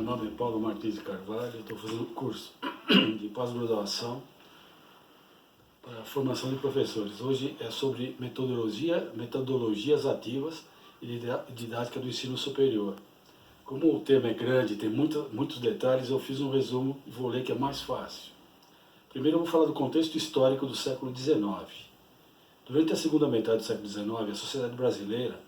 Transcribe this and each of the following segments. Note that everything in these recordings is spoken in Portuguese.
nome é Paulo Martins de Carvalho, estou fazendo curso de pós-graduação para a formação de professores. Hoje é sobre metodologias ativas e didática do ensino superior. Como o tema é grande, tem muitos detalhes, eu fiz um resumo e vou ler que é mais fácil. Primeiro eu vou falar do contexto histórico do século XIX. Durante a segunda metade do século XIX, a sociedade brasileira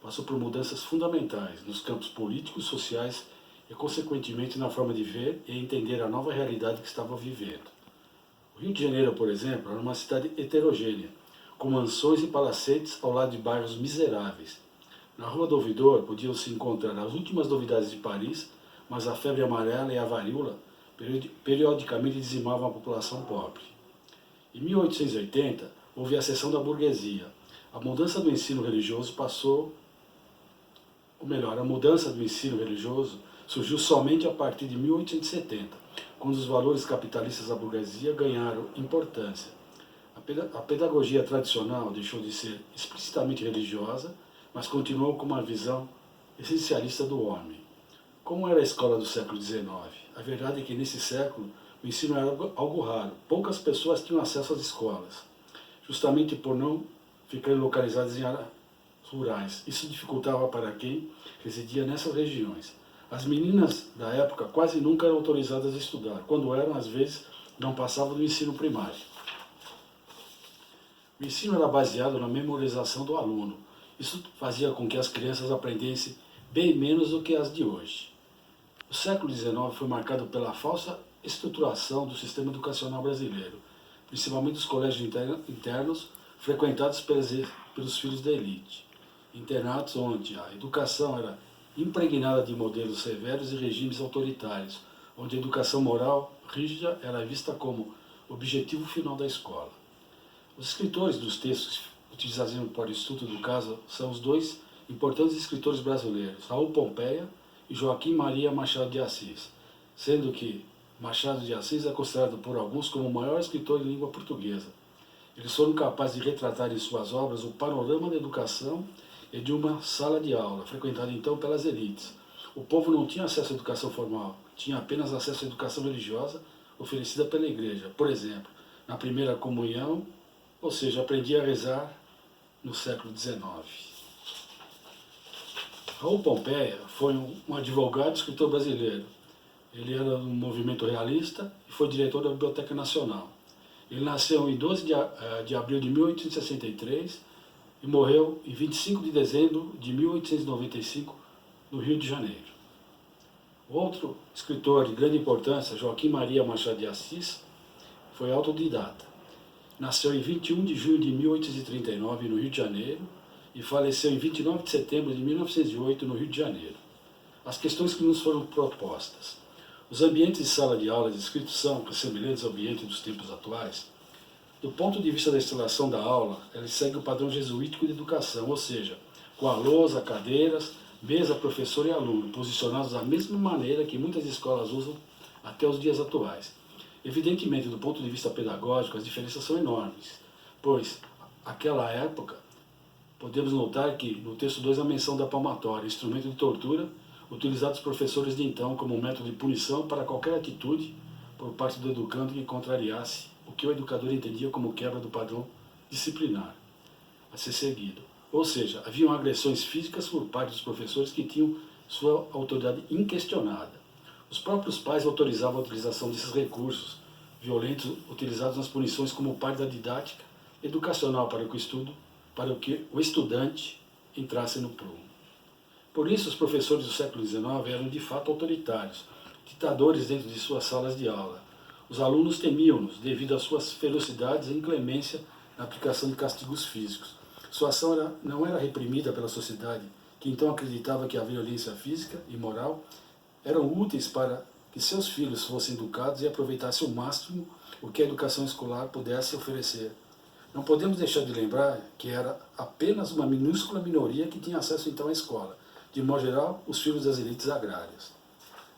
passou por mudanças fundamentais nos campos políticos, sociais e, consequentemente, na forma de ver e entender a nova realidade que estava vivendo. O Rio de Janeiro, por exemplo, era uma cidade heterogênea, com mansões e palacetes ao lado de bairros miseráveis. Na Rua do Ouvidor podiam-se encontrar as últimas novidades de Paris, mas a febre amarela e a varíola periodicamente dizimavam a população pobre. Em 1880, houve a ascensão da burguesia. A mudança do ensino religioso a mudança do ensino religioso surgiu somente a partir de 1870, quando os valores capitalistas da burguesia ganharam importância. A pedagogia tradicional deixou de ser explicitamente religiosa, mas continuou com uma visão essencialista do homem. Como era a escola do século XIX? A verdade é que nesse século o ensino era algo raro. Poucas pessoas tinham acesso às escolas, justamente por não ficarem localizadas em áreas rurais. Isso dificultava para quem residia nessas regiões. As meninas da época quase nunca eram autorizadas a estudar. Quando eram, às vezes, não passavam do ensino primário. O ensino era baseado na memorização do aluno. Isso fazia com que as crianças aprendessem bem menos do que as de hoje. O século XIX foi marcado pela falsa estruturação do sistema educacional brasileiro, principalmente os colégios internos frequentados pelos filhos da elite. Internatos onde a educação era impregnada de modelos severos e regimes autoritários, onde a educação moral rígida era vista como objetivo final da escola. Os escritores dos textos utilizados para o estudo do caso são os dois importantes escritores brasileiros, Raul Pompeia e Joaquim Maria Machado de Assis, sendo que Machado de Assis é considerado por alguns como o maior escritor em língua portuguesa. Eles foram capazes de retratar em suas obras o panorama da educação e de uma sala de aula, frequentada então pelas elites. O povo não tinha acesso à educação formal, tinha apenas acesso à educação religiosa oferecida pela igreja. Por exemplo, na primeira comunhão, ou seja, aprendia a rezar no século XIX. Raul Pompeia foi um advogado e escritor brasileiro. Ele era do movimento realista e foi diretor da Biblioteca Nacional. Ele nasceu em 12 de abril de 1863 e morreu em 25 de dezembro de 1895, no Rio de Janeiro. Outro escritor de grande importância, Joaquim Maria Machado de Assis, foi autodidata. Nasceu em 21 de junho de 1839, no Rio de Janeiro, e faleceu em 29 de setembro de 1908, no Rio de Janeiro. As questões que nos foram propostas. Os ambientes de sala de aula descritos são semelhantes ao ambiente dos tempos atuais. Do ponto de vista da instalação da aula, ele segue o padrão jesuítico de educação, ou seja, com a lousa, cadeiras, mesa, professor e aluno, posicionados da mesma maneira que muitas escolas usam até os dias atuais. Evidentemente, do ponto de vista pedagógico, as diferenças são enormes, pois, naquela época, podemos notar que no texto 2 a menção da palmatória, instrumento de tortura, utilizado pelos professores de então como método de punição para qualquer atitude por parte do educando que contrariasse o que o educador entendia como quebra do padrão disciplinar a ser seguido. Ou seja, haviam agressões físicas por parte dos professores que tinham sua autoridade inquestionada. Os próprios pais autorizavam a utilização desses recursos violentos utilizados nas punições como parte da didática educacional para que o estudante entrasse no prumo. Por isso, os professores do século XIX eram de fato autoritários, ditadores dentro de suas salas de aula. Os alunos temiam-nos devido às suas ferocidades e inclemência na aplicação de castigos físicos. Sua ação não era reprimida pela sociedade, que então acreditava que a violência física e moral eram úteis para que seus filhos fossem educados e aproveitassem ao máximo o que a educação escolar pudesse oferecer. Não podemos deixar de lembrar que era apenas uma minúscula minoria que tinha acesso então à escola, de modo geral, os filhos das elites agrárias.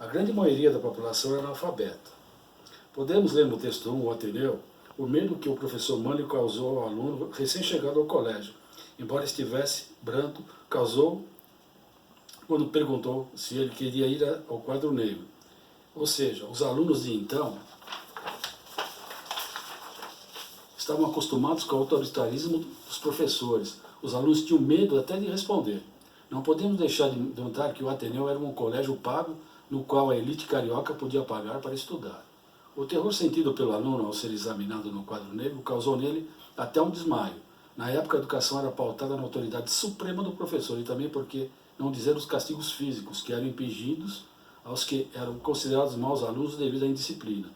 A grande maioria da população era analfabeta. Podemos ler no texto 1, o Ateneu, o medo que o professor Mânlio causou ao aluno recém-chegado ao colégio. Embora estivesse brando, causou quando perguntou se ele queria ir ao quadro negro. Ou seja, os alunos de então estavam acostumados com o autoritarismo dos professores. Os alunos tinham medo até de responder. Não podemos deixar de notar que o Ateneu era um colégio pago no qual a elite carioca podia pagar para estudar. O terror sentido pelo aluno ao ser examinado no quadro negro causou nele até um desmaio. Na época, a educação era pautada na autoridade suprema do professor e também porque, não dizer os castigos físicos, que eram impingidos aos que eram considerados maus alunos devido à indisciplina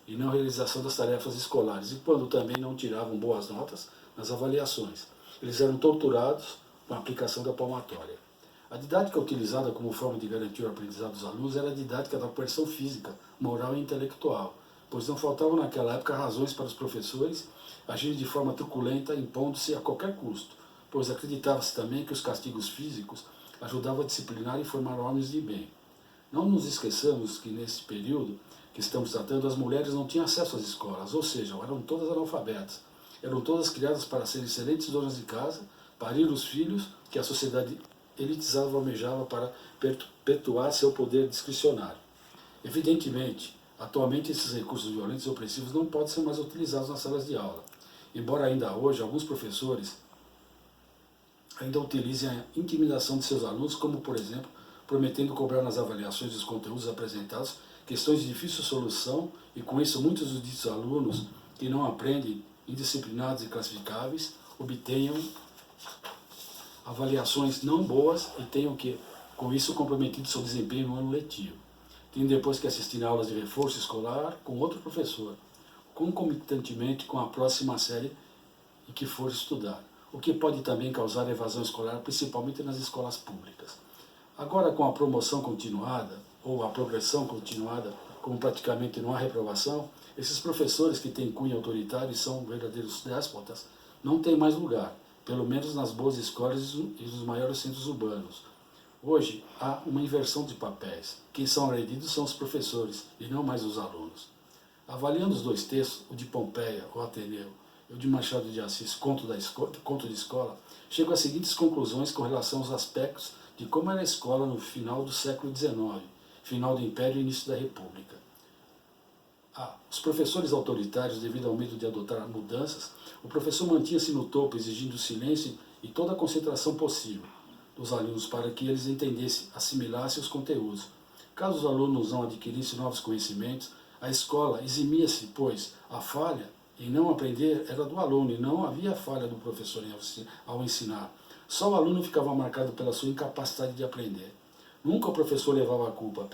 e não realização das tarefas escolares, e quando também não tiravam boas notas nas avaliações. Eles eram torturados com a aplicação da palmatória. A didática utilizada como forma de garantir o aprendizado dos alunos era a didática da coerção física, moral e intelectual, pois não faltavam naquela época razões para os professores agirem de forma truculenta, impondo-se a qualquer custo, pois acreditava-se também que os castigos físicos ajudavam a disciplinar e formar homens de bem. Não nos esqueçamos que nesse período que estamos tratando, as mulheres não tinham acesso às escolas, ou seja, eram todas analfabetas. Eram todas criadas para serem excelentes donas de casa, parir os filhos que a sociedade elitizava almejava para perpetuar seu poder discricionário. Evidentemente, atualmente esses recursos violentos e opressivos não podem ser mais utilizados nas salas de aula, embora ainda hoje alguns professores ainda utilizem a intimidação de seus alunos, como por exemplo, prometendo cobrar nas avaliações dos conteúdos apresentados questões de difícil solução, e com isso muitos dos ditos alunos que não aprendem, indisciplinados e classificáveis, obtenham avaliações não boas e tenham que, com isso, comprometido seu desempenho no ano letivo. Tem depois que assistir a aulas de reforço escolar com outro professor, concomitantemente com a próxima série em que for estudar, o que pode também causar evasão escolar, principalmente nas escolas públicas. Agora, com a promoção continuada, ou a progressão continuada, como praticamente não há reprovação, esses professores que têm cunho autoritário e são verdadeiros déspotas, não têm mais lugar, pelo menos nas boas escolas e nos maiores centros urbanos. Hoje, há uma inversão de papéis. Quem são agredidos são os professores, e não mais os alunos. Avaliando os dois textos, o de Pompeia, o Ateneu, e o de Machado de Assis, Conto de Escola, chego às seguintes conclusões com relação aos aspectos de como era a escola no final do século XIX, final do Império e início da República. Os professores autoritários, devido ao medo de adotar mudanças, o professor mantinha-se no topo, exigindo silêncio e toda a concentração possível dos alunos para que eles entendessem, assimilassem os conteúdos. Caso os alunos não adquirissem novos conhecimentos, a escola eximia-se, pois a falha em não aprender era do aluno e não havia falha do professor ao ensinar. Só o aluno ficava marcado pela sua incapacidade de aprender. Nunca o professor levava a culpa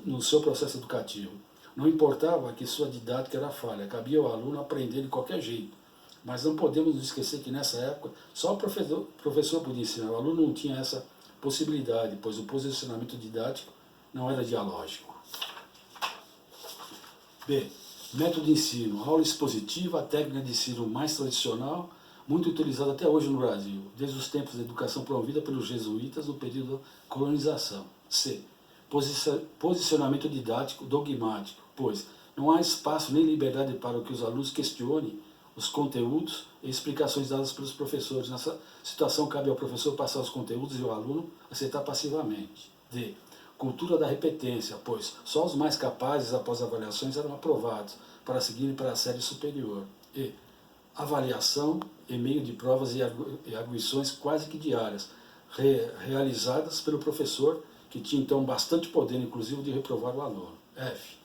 no seu processo educativo. Não importava que sua didática era falha, cabia ao aluno aprender de qualquer jeito. Mas não podemos nos esquecer que nessa época só o professor podia ensinar, o aluno não tinha essa possibilidade, pois o posicionamento didático não era dialógico. B. Método de ensino, aula expositiva, a técnica de ensino mais tradicional, muito utilizada até hoje no Brasil, desde os tempos da educação promovida pelos jesuítas no período da colonização. C. Posicionamento didático dogmático, pois não há espaço nem liberdade para que os alunos questionem os conteúdos e explicações dadas pelos professores. Nessa situação, cabe ao professor passar os conteúdos e o aluno aceitar passivamente. D. Cultura da repetência, pois só os mais capazes, após avaliações, eram aprovados para seguirem para a série superior. E. Avaliação em meio de provas e arguições quase que diárias, realizadas pelo professor, que tinha então bastante poder, inclusive, de reprovar o aluno. F.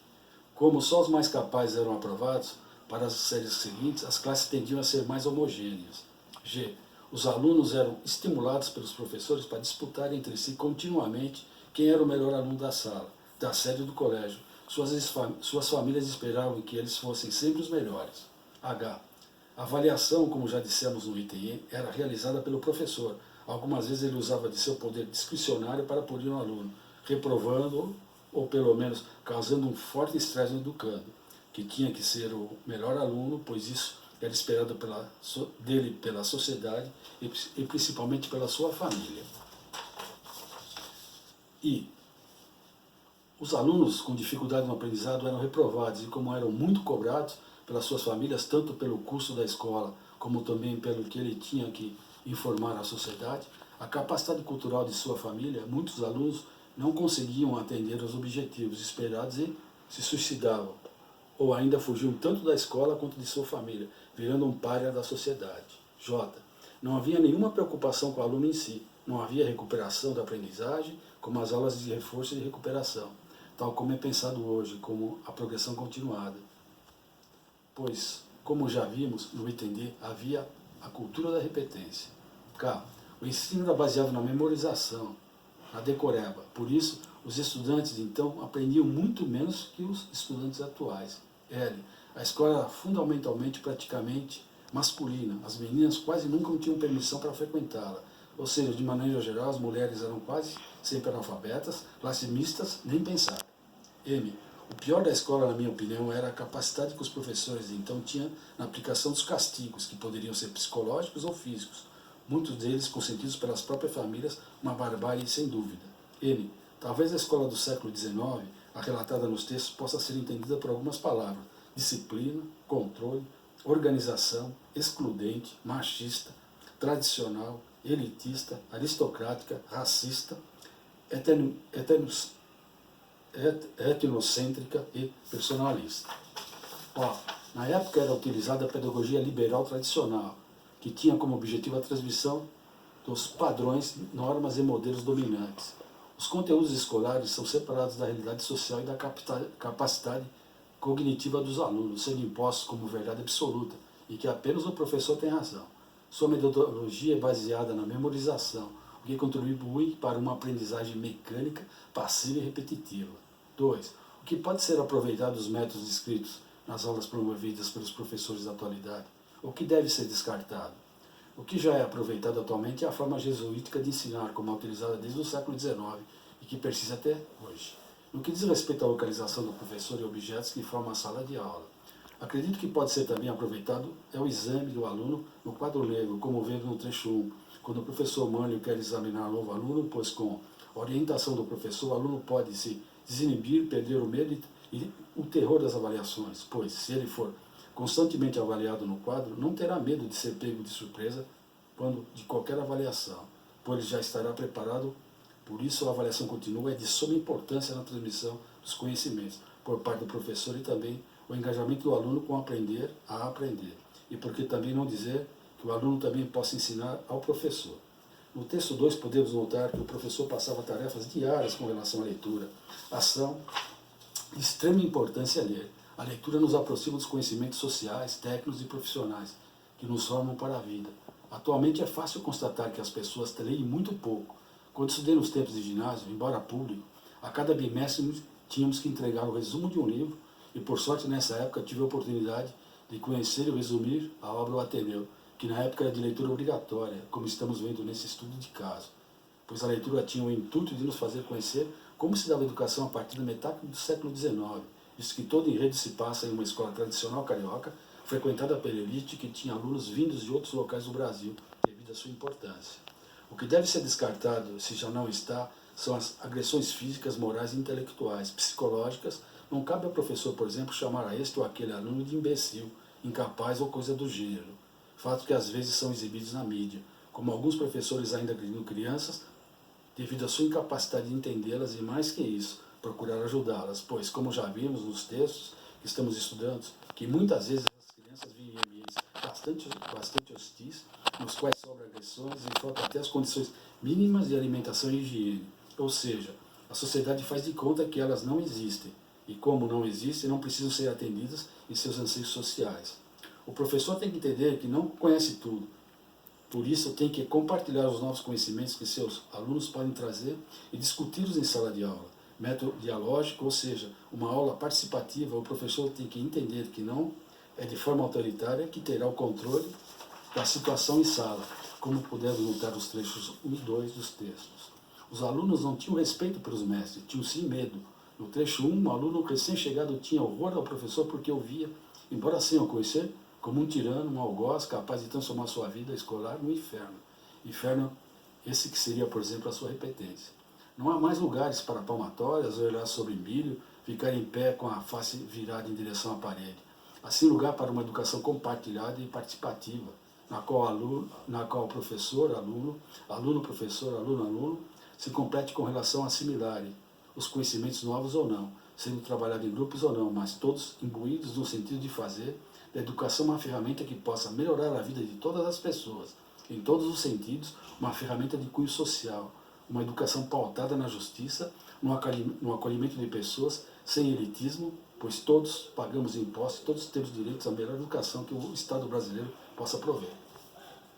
Como só os mais capazes eram aprovados para as séries seguintes, as classes tendiam a ser mais homogêneas. G. Os alunos eram estimulados pelos professores para disputar entre si continuamente quem era o melhor aluno da sala, da série do colégio. Suas famílias esperavam que eles fossem sempre os melhores. H. A avaliação, como já dissemos no item E, era realizada pelo professor. Algumas vezes ele usava de seu poder discricionário para punir um aluno, reprovando-o ou pelo menos causando um forte estresse no educando, que tinha que ser o melhor aluno, pois isso era esperado dele pela sociedade e principalmente pela sua família. E os alunos com dificuldade no aprendizado eram reprovados e, como eram muito cobrados pelas suas famílias, tanto pelo custo da escola como também pelo que ele tinha que informar à sociedade, a capacidade cultural de sua família, muitos alunos não conseguiam atender aos objetivos esperados e se suicidavam, ou ainda fugiam tanto da escola quanto de sua família, virando um pária da sociedade. J. Não havia nenhuma preocupação com o aluno em si, não havia recuperação da aprendizagem, como as aulas de reforço e de recuperação, tal como é pensado hoje, como a progressão continuada. Pois, como já vimos, no item D, havia a cultura da repetência. K. O ensino era baseado na memorização, na decoreba. Por isso, os estudantes, então, aprendiam muito menos que os estudantes atuais. L. A escola era fundamentalmente, praticamente, masculina. As meninas quase nunca tinham permissão para frequentá-la. Ou seja, de maneira geral, as mulheres eram quase sempre analfabetas, classes mistas, nem pensar. M. O pior da escola, na minha opinião, era a capacidade que os professores então tinham na aplicação dos castigos, que poderiam ser psicológicos ou físicos, muitos deles consentidos pelas próprias famílias, uma barbárie sem dúvida. N. Talvez a escola do século XIX, a relatada nos textos, possa ser entendida por algumas palavras: disciplina, controle, organização, excludente, machista, tradicional, elitista, aristocrática, racista, etnocêntrica e personalista. Ó, na época era utilizada a pedagogia liberal tradicional, que tinha como objetivo a transmissão dos padrões, normas e modelos dominantes. Os conteúdos escolares são separados da realidade social e da capacidade cognitiva dos alunos, sendo impostos como verdade absoluta, e que apenas o professor tem razão. Sua metodologia é baseada na memorização, o que contribui para uma aprendizagem mecânica, passiva e repetitiva. 2. O que pode ser aproveitado dos métodos descritos nas aulas promovidas pelos professores da atualidade? O que deve ser descartado? O que já é aproveitado atualmente é a forma jesuítica de ensinar, como é utilizada desde o século XIX e que persiste até hoje. No que diz respeito à localização do professor e objetos que formam a sala de aula, acredito que pode ser também aproveitado é o exame do aluno no quadro negro, como vemos no trecho 1, quando o professor Mânlio quer examinar um novo aluno, pois com a orientação do professor, o aluno pode se desinibir, perder o medo e o terror das avaliações, pois se ele for constantemente avaliado no quadro, não terá medo de ser pego de surpresa quando de qualquer avaliação, pois ele já estará preparado. Por isso, a avaliação contínua é de suma importância na transmissão dos conhecimentos por parte do professor e também o engajamento do aluno com aprender a aprender. E por que também não dizer que o aluno também possa ensinar ao professor. No texto 2, podemos notar que o professor passava tarefas diárias com relação à leitura, ação de extrema importância a ler. A leitura nos aproxima dos conhecimentos sociais, técnicos e profissionais que nos formam para a vida. Atualmente é fácil constatar que as pessoas leem muito pouco. Quando estudei nos tempos de ginásio, embora público, a cada bimestre tínhamos que entregar o resumo de um livro e, por sorte, nessa época tive a oportunidade de conhecer e resumir a obra O Ateneu, que na época era de leitura obrigatória, como estamos vendo nesse estudo de caso, pois a leitura tinha o intuito de nos fazer conhecer como se dava a educação a partir da metade do século XIX, visto que todo enredo se passa em uma escola tradicional carioca, frequentada pela elite que tinha alunos vindos de outros locais do Brasil, devido à sua importância. O que deve ser descartado, se já não está, são as agressões físicas, morais e intelectuais, psicológicas. Não cabe ao professor, por exemplo, chamar a este ou aquele aluno de imbecil, incapaz ou coisa do gênero. Fatos que às vezes são exibidos na mídia, como alguns professores ainda agredindo crianças devido à sua incapacidade de entendê-las e, mais que isso, procurar ajudá-las, pois, como já vimos nos textos que estamos estudando, que muitas vezes as crianças vivem em ambientes bastante hostis, nos quais sobram agressões e faltam até as condições mínimas de alimentação e higiene. Ou seja, a sociedade faz de conta que elas não existem, e como não existem, não precisam ser atendidas em seus anseios sociais. O professor tem que entender que não conhece tudo, por isso tem que compartilhar os novos conhecimentos que seus alunos podem trazer e discuti-los em sala de aula. Método dialógico, ou seja, uma aula participativa, o professor tem que entender que não é de forma autoritária que terá o controle da situação em sala, como podemos notar nos trechos 1 e 2 dos textos. Os alunos não tinham respeito pelos mestres, tinham sim medo. No trecho 1, um aluno recém-chegado tinha horror ao professor porque o via, embora sem o conhecer, como um tirano, um algoz, capaz de transformar sua vida escolar no inferno. Inferno esse que seria, por exemplo, a sua repetência. Não há mais lugares para palmatórias, olhar sobre milho, ficar em pé com a face virada em direção à parede. Assim, lugar para uma educação compartilhada e participativa. na qual o professor, aluno, aluno, professor, aluno, aluno, se complete com relação a assimilarem os conhecimentos novos ou não, sendo trabalhado em grupos ou não, mas todos imbuídos no sentido de fazer da educação uma ferramenta que possa melhorar a vida de todas as pessoas, em todos os sentidos, uma ferramenta de cunho social, uma educação pautada na justiça, no acolhimento de pessoas, sem elitismo, pois todos pagamos impostos, todos temos direitos à melhor educação que o Estado brasileiro possa prover.